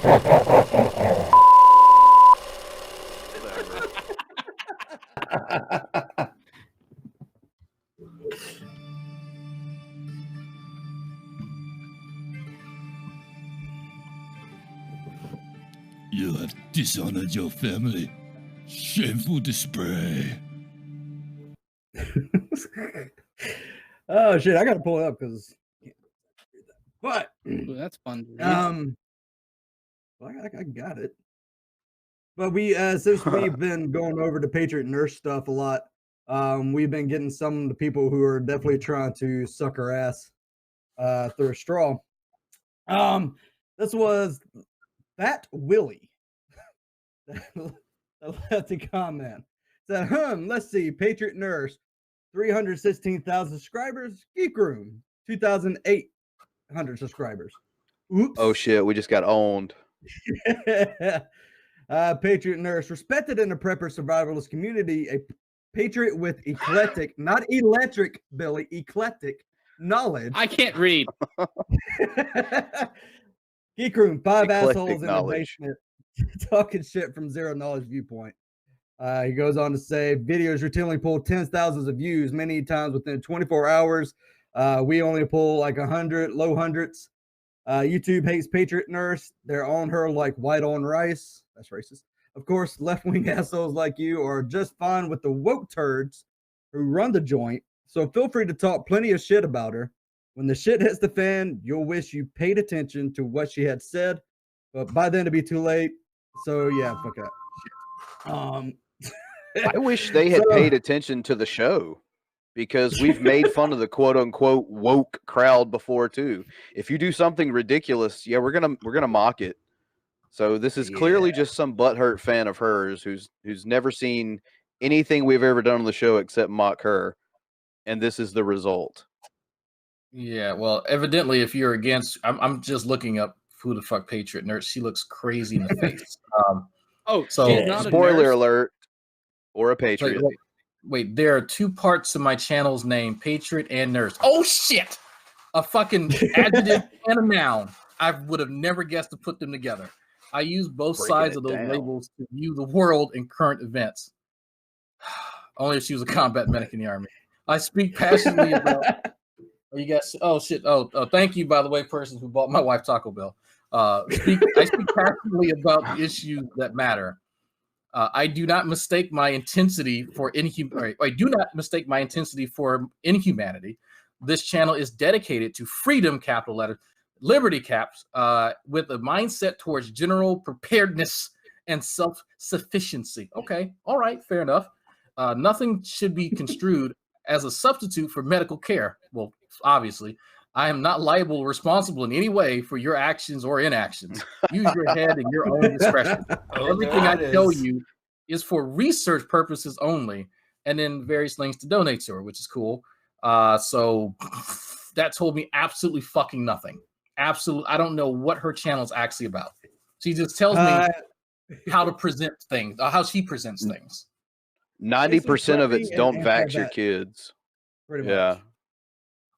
You have dishonored your family. Shameful Dispray. Oh shit! I gotta pull it up because. But Ooh, that's fun. well, I got it. But we since we've been going over the Patriot nurse stuff a lot, we've been getting some of the people who are definitely trying to suck our ass through a straw. This was Fat Willie that left a comment. Said, let's see, Patriot nurse, 316,000 subscribers. Geek Room, 2,800 subscribers. Oops. Oh shit, we just got owned. Patriot nurse, respected in the prepper survivalist community, a patriot with eclectic, not electric, Billy, eclectic knowledge. I can't read. Geek Room, 5 Eclectic assholes knowledge. in the basement talking shit from zero knowledge viewpoint. He goes on to say, videos routinely pull tens of thousands of views many times within 24 hours. We only pull like 100, low hundreds. YouTube hates Patriot nurse. They're on her like white on rice. That's racist. Of course, left-wing assholes like you are just fine with the woke turds who run the joint. So feel free to talk plenty of shit about her. When the shit hits the fan, you'll wish you paid attention to what she had said. But by then it'll be too late. So yeah, fuck that. I wish they had paid attention to the show, because we've made fun of the quote unquote woke crowd before too. If you do something ridiculous, yeah, we're gonna mock it. So this is clearly just some butthurt fan of hers who's never seen anything we've ever done on the show except mock her, and this is the result. Yeah, well, evidently, if you're against, I'm just looking up who the fuck Patriot nurse. She looks crazy in the face. So spoiler alert, or a patriot. Wait, there are 2 parts to my channel's name, Patriot and Nurse. Oh shit! A fucking adjective and a noun. I would have never guessed to put them together. I use both sides of those labels to view the world and current events. Only if she was a combat medic in the army. I speak passionately about. You guys, oh shit! Oh, thank you, by the way, person who bought my wife Taco Bell. I speak passionately about the issues that matter. I do not mistake my intensity for I do not mistake my intensity for inhumanity. This channel is dedicated to freedom, capital letters, liberty caps, with a mindset towards general preparedness and self-sufficiency. Okay, all right, fair enough. Nothing should be construed as a substitute for medical care. Well, obviously, I am not liable or responsible in any way for your actions or inactions. Use your head and your own discretion. Everything I tell you is for research purposes only, and then various links to donate to her, which is cool. So that told me absolutely fucking nothing. Absolutely, I don't know what her channel is actually about. She just tells me how to present things, how she presents things. 90% of it's don't vax your kids. Pretty much.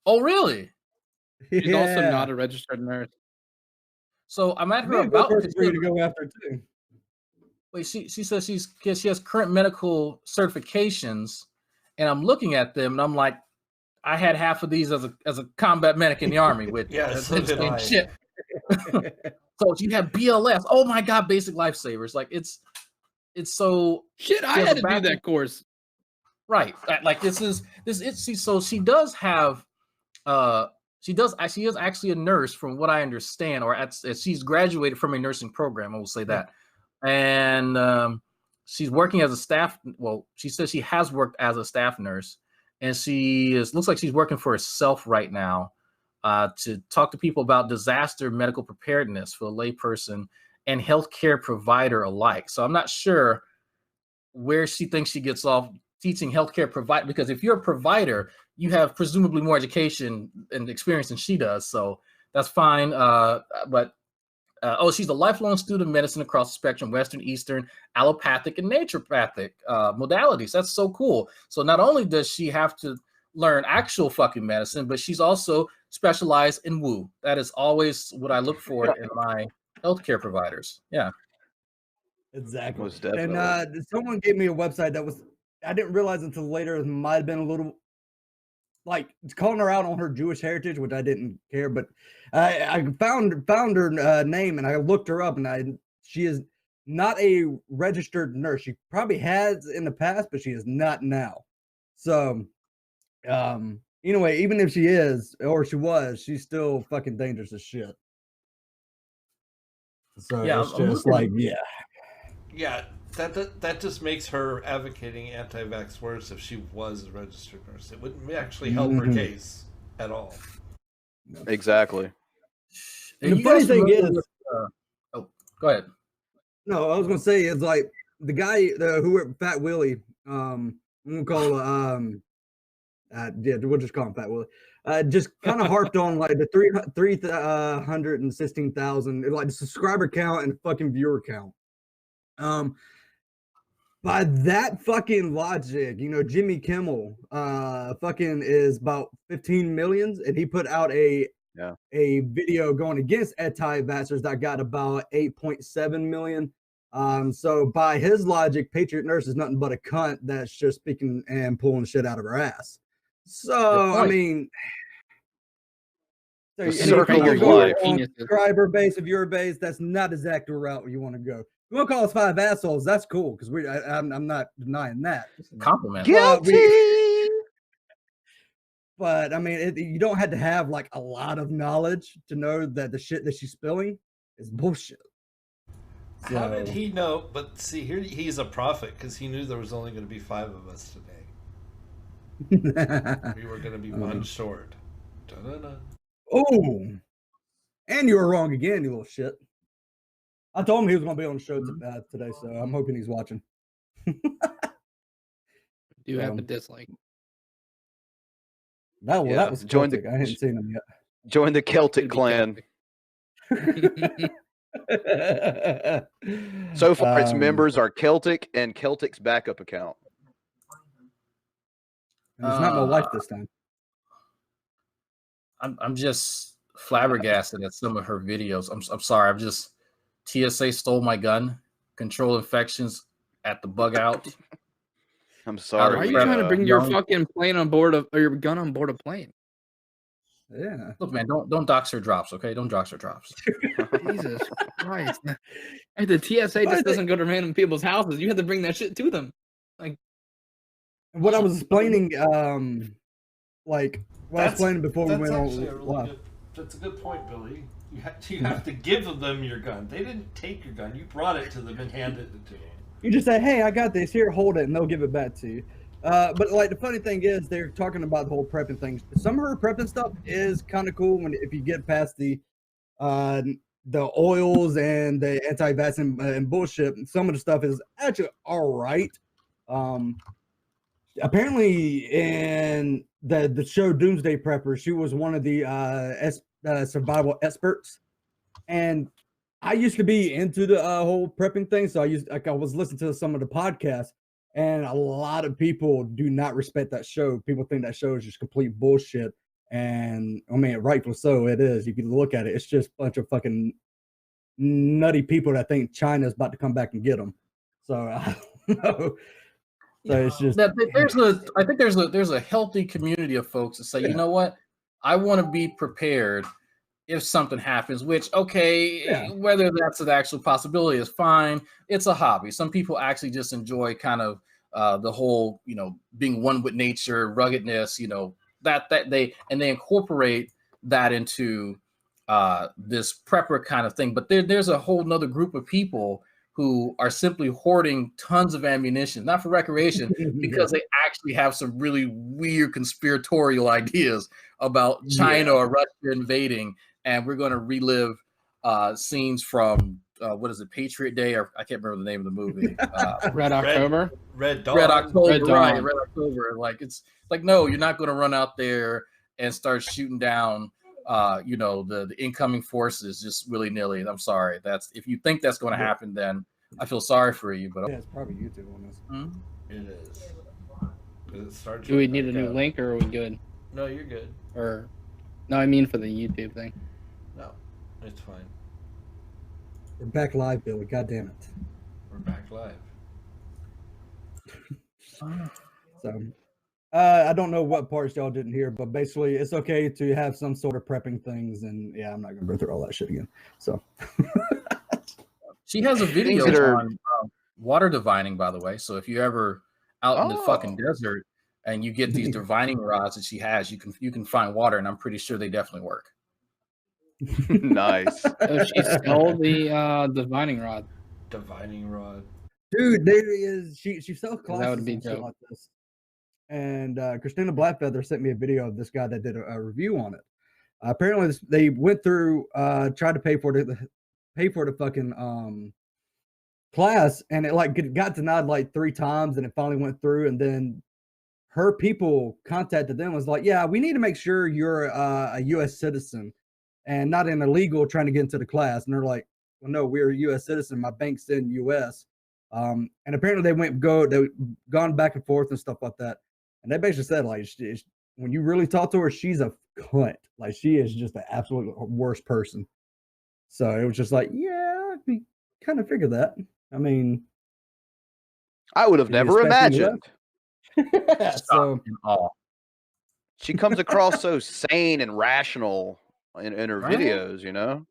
Oh, really? She's also not a registered nurse. So I'm at her about to go after too. Wait, she says she has current medical certifications, and I'm looking at them and I'm like, I had half of these as a combat medic in the army with shit. So you have BLS. Oh my god, basic lifesavers. Like it's so shit. I had to do that course. Right. Like so she does have she is actually a nurse from what I understand, or she's graduated from a nursing program, I will say that. And she's working as a staff. Well, she says she has worked as a staff nurse, and looks like she's working for herself right now to talk to people about disaster medical preparedness for a layperson and healthcare provider alike. So I'm not sure where she thinks she gets off teaching healthcare provider, because if you're a provider, you have presumably more education and experience than she does. So that's fine. But she's a lifelong student of medicine across the spectrum, Western, Eastern, allopathic, and naturopathic modalities. That's so cool. So not only does she have to learn actual fucking medicine, but she's also specialized in woo. That is always what I look for in my healthcare providers. Yeah. Exactly. Most definitely. And someone gave me a website that was, I didn't realize until later, it might have been a little like calling her out on her Jewish heritage, which I didn't care, but I found her name and I looked her up, and she is not a registered nurse. She probably has in the past, but she is not now. So, anyway, even if she is or she was, she's still fucking dangerous as shit. So Yeah, it's just like, Yeah, that just makes her advocating anti-vax worse if she was a registered nurse. It wouldn't actually help her case at all. Exactly. And the funny thing is, oh, go ahead. No, I was gonna say it's like the guy who Fat Willie. I'm gonna call yeah, we'll just call him Fat Willie. Just kind of harped on like the 316,000 like the subscriber count and fucking viewer count. By that fucking logic, you know, Jimmy Kimmel fucking is about 15 million, and he put out a video going against anti-vaxxers that got about 8.7 million. So by his logic, Patriot Nurse is nothing but a cunt that's just speaking and pulling shit out of her ass. So I mean, the circle of life. Subscriber base, viewer base, that's not exactly the route you want to go. You want to call us 5 assholes? That's cool, because I'm not denying that. Compliment. Guilty. But I mean, you don't have to have like a lot of knowledge to know that the shit that she's spilling is bullshit. So, how did he know? But see, here he's a prophet because he knew there was only going to be 5 of us today. We were going to be one short. Da-da-da. Oh, and you were wrong again, you little shit. I told him he was going to be on the show today, so I'm hoping he's watching. Do you have a dislike? That was Celtic. I hadn't seen him yet. Join the Celtic clan. So far, its members are Celtic and Celtic's backup account. And it's not my wife this time. I'm just flabbergasted at some of her videos. I'm sorry. I'm just TSA stole my gun. Control infections at the bug out. I'm sorry. Why are you trying to bring your fucking plane on board or your gun on board a plane? Yeah. Look, man, don't dox her drops, okay? Don't dox her drops. Jesus Christ. And the TSA just doesn't go to random people's houses. You have to bring that shit to them. Like what I was explaining, like what I was explaining before we went on. That's a good point, Billy. You have to give them your gun. They didn't take your gun. You brought it to them and handed it to them. You just say, "Hey, I got this. Here, hold it," and they'll give it back to you. But like the funny thing is, they're talking about the whole prepping thing. Some of her prepping stuff is kind of cool if you get past the oils and the anti-vaccine and bullshit. Some of the stuff is actually all right. Apparently, in the show Doomsday Prepper, she was one of the survival experts, and I used to be into the whole prepping thing, so I was listening to some of the podcasts, and a lot of people do not respect that show. People think that show is just complete bullshit, and I mean, rightfully so, it is. If you look at it, it's just a bunch of fucking nutty people that think China's about to come back and get them. So I don't know. So it's just I think there's a healthy community of folks that say, you know what, I want to be prepared if something happens, which, whether that's an actual possibility is fine. It's a hobby. Some people actually just enjoy kind of the whole, being one with nature, ruggedness, that they incorporate that into this prepper kind of thing. But there's a whole nother group of people who are simply hoarding tons of ammunition, not for recreation, because they actually have some really weird conspiratorial ideas about China or Russia invading. And we're going to relive scenes from what is it, Patriot Day, or I can't remember the name of the movie. Red October, Red Dawn. Red October, Red Dawn. right? Red October. Like it's like, no, you're not going to run out there and start shooting down, the incoming forces just willy nilly. I'm sorry. That's if you think that's going to happen, then I feel sorry for you. But it's probably YouTube on this. It is. Do we need a new link, or are we good? No, you're good. Or no, I mean for the YouTube thing. No, it's fine. We're back live, Billy. God damn it. We're back live. So, I don't know what parts y'all didn't hear, but basically, it's okay to have some sort of prepping things, and yeah, I'm not gonna go through all that shit again. So, She has a video that are- on water divining, by the way. So if you're ever out in the fucking desert and you get these divining rods that she has, you can find water, and I'm pretty sure they definitely work. Nice. So she stole the divining rod. Divining rod. dude, there is she sells classes That would be and shit dope. like this. And Christina Blackfeather sent me a video of this guy that did a review on it. Apparently, they went through, tried to pay for the fucking class, and it like got denied like 3 times, and it finally went through. And then her people contacted them, was like, "Yeah, we need to make sure you're a U.S. citizen and not an illegal trying to get into the class." And they're like, "Well, no, we're a U.S. citizen. My bank's in U.S." And apparently they gone back and forth and stuff like that. And they basically said, like, when you really talk to her, she's a cunt. Like, she is just the absolute worst person. So it was just like, yeah, we kind of figured that. I mean, I would have Did you never expect me to imagined. so In awe. She comes across so sane and rational in her Right? videos, you know?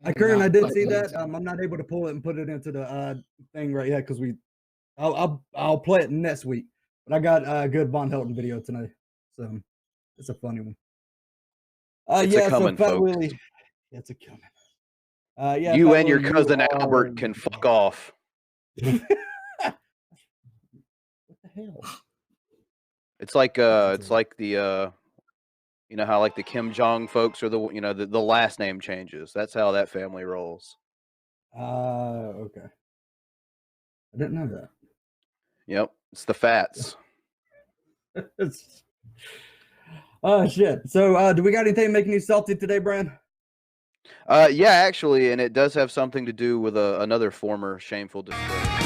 I did see that. I'm not able to pull it and put it into the thing right yet because I'll play it next week. But I got a good Von Helton video tonight, so it's a funny one. It's a coming, Fat folks. Willie, it's a coming. Yeah, You Fat and your Willie, cousin are- Albert can fuck off. What the hell? It's like the you know how like the Kim Jong folks are the last name changes. That's how that family rolls. Okay. I didn't know that. Yep, it's the Fats. Oh shit. So do we got anything making you salty today, Bran? Yeah, actually, and it does have something to do with another former Shameful Dispray.